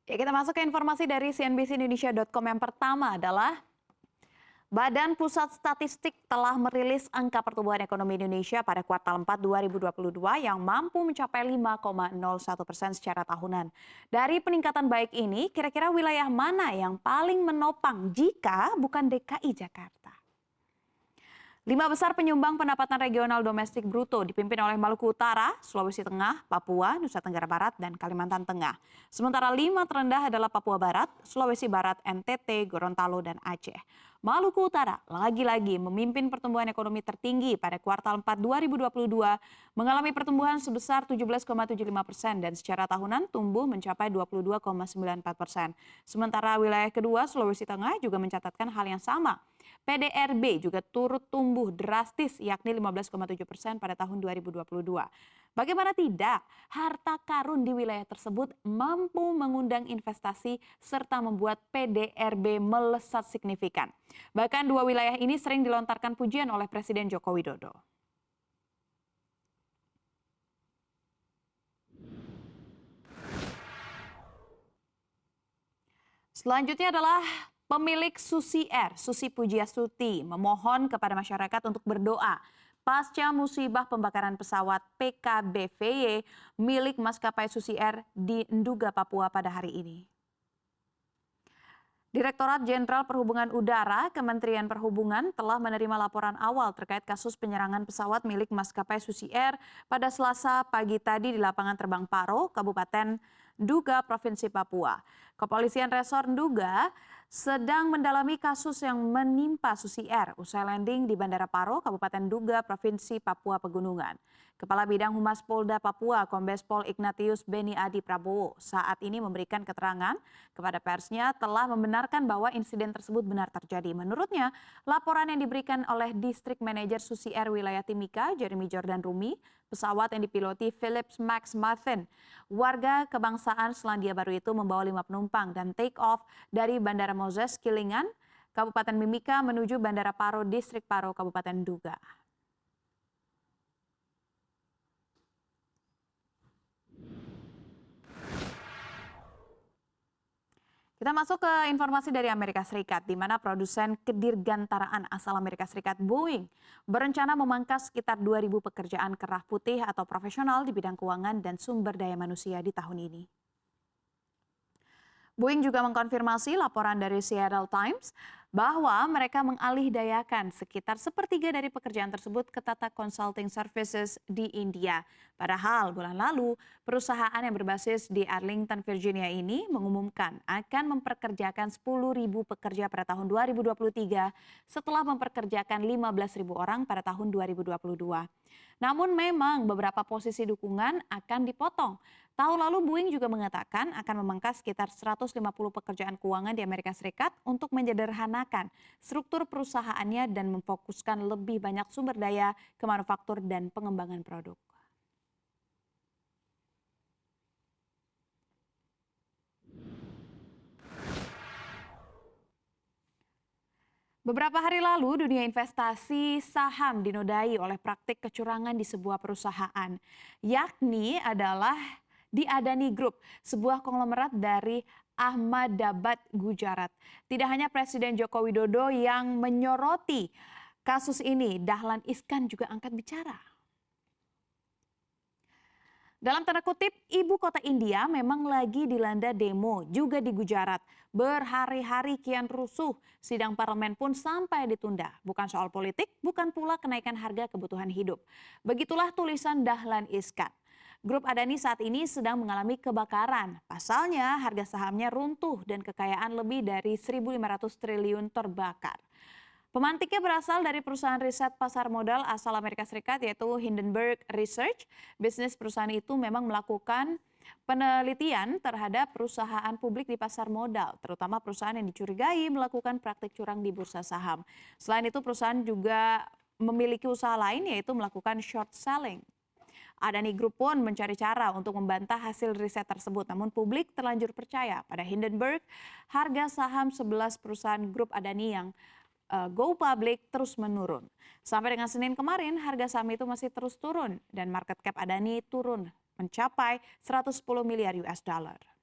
Ya, kita masuk ke informasi dari cnbcindonesia.com. Yang pertama adalah Badan Pusat Statistik telah merilis angka pertumbuhan ekonomi Indonesia pada kuartal 4 2022 yang mampu mencapai 5,01% secara tahunan. Dari peningkatan baik ini, kira-kira wilayah mana yang paling menopang jika bukan DKI Jakarta? 5 besar penyumbang pendapatan regional domestik bruto dipimpin oleh Maluku Utara, Sulawesi Tengah, Papua, Nusa Tenggara Barat, dan Kalimantan Tengah. Sementara 5 terendah adalah Papua Barat, Sulawesi Barat, NTT, Gorontalo, dan Aceh. Maluku Utara lagi-lagi memimpin pertumbuhan ekonomi tertinggi pada kuartal 4 2022, mengalami pertumbuhan sebesar 17,75% dan secara tahunan tumbuh mencapai 22,94%. Sementara wilayah kedua, Sulawesi Tengah, juga mencatatkan hal yang sama. PDRB juga turut tumbuh drastis yakni 15,7% pada tahun 2022. Bagaimana tidak, harta karun di wilayah tersebut mampu mengundang investasi serta membuat PDRB melesat signifikan. Bahkan dua wilayah ini sering dilontarkan pujian oleh Presiden Joko Widodo. Selanjutnya adalah pemilik Susi Air, Susi Pujiastuti, memohon kepada masyarakat untuk berdoa pasca musibah pembakaran pesawat PKBVY milik maskapai Susi Air di Nduga, Papua pada hari ini. Direktorat Jenderal Perhubungan Udara, Kementerian Perhubungan telah menerima laporan awal terkait kasus penyerangan pesawat milik maskapai Susi Air pada Selasa pagi tadi di lapangan terbang Paro, Kabupaten Nduga, Provinsi Papua. Kepolisian Resor Nduga sedang mendalami kasus yang menimpa Susi Air usai landing di Bandara Paro, Kabupaten Nduga, Provinsi Papua Pegunungan. Kepala Bidang Humas Polda Papua, Kombes Pol Ignatius Beni Adi Prabowo, saat ini memberikan keterangan kepada persnya telah membenarkan bahwa insiden tersebut benar terjadi. Menurutnya, laporan yang diberikan oleh Distrik Manajer Susi Air Wilayah Timika, Jeremy Jordan Rumi, pesawat yang dipiloti Philips Max Martin, warga kebangsaan Selandia Baru itu membawa 5 penumpang dan take off dari Bandara Moses Kilingan, Kabupaten Mimika menuju Bandara Paro, Distrik Paro, Kabupaten Nduga. Kita masuk ke informasi dari Amerika Serikat, di mana produsen kedirgantaraan asal Amerika Serikat Boeing berencana memangkas sekitar 2.000 pekerjaan kerah putih atau profesional di bidang keuangan dan sumber daya manusia di tahun ini. Boeing juga mengkonfirmasi laporan dari Seattle Times bahwa mereka mengalihdayakan sekitar sepertiga dari pekerjaan tersebut ke Tata Consulting Services di India. Padahal bulan lalu, perusahaan yang berbasis di Arlington, Virginia ini mengumumkan akan memperkerjakan 10.000 pekerja pada tahun 2023 setelah memperkerjakan 15.000 orang pada tahun 2022. Namun memang beberapa posisi dukungan akan dipotong. Tahun lalu Boeing juga mengatakan akan memangkas sekitar 150 pekerjaan keuangan di Amerika Serikat untuk menyederhanakan struktur perusahaannya dan memfokuskan lebih banyak sumber daya ke manufaktur dan pengembangan produk. Beberapa hari lalu, dunia investasi saham dinodai oleh praktik kecurangan di sebuah perusahaan, yakni adalah di Adani Group, sebuah konglomerat dari Ahmedabad, Gujarat. Tidak hanya Presiden Joko Widodo yang menyoroti kasus ini, Dahlan Iskan juga angkat bicara. Dalam tanda kutip, ibu kota India memang lagi dilanda demo juga di Gujarat. Berhari-hari kian rusuh, sidang parlemen pun sampai ditunda. Bukan soal politik, bukan pula kenaikan harga kebutuhan hidup. Begitulah tulisan Dahlan Iskan. Grup Adani saat ini sedang mengalami kebakaran. Pasalnya harga sahamnya runtuh dan kekayaan lebih dari 1.500 triliun terbakar. Pemantiknya berasal dari perusahaan riset pasar modal asal Amerika Serikat yaitu Hindenburg Research. Bisnis perusahaan itu memang melakukan penelitian terhadap perusahaan publik di pasar modal, terutama perusahaan yang dicurigai melakukan praktik curang di bursa saham. Selain itu perusahaan juga memiliki usaha lain yaitu melakukan short selling. Adani Group pun mencari cara untuk membantah hasil riset tersebut, namun publik terlanjur percaya pada Hindenburg. Harga saham 11 perusahaan grup Adani yang go public terus menurun. Sampai dengan Senin kemarin harga saham itu masih terus turun dan market cap Adani turun mencapai 110 miliar US dollar.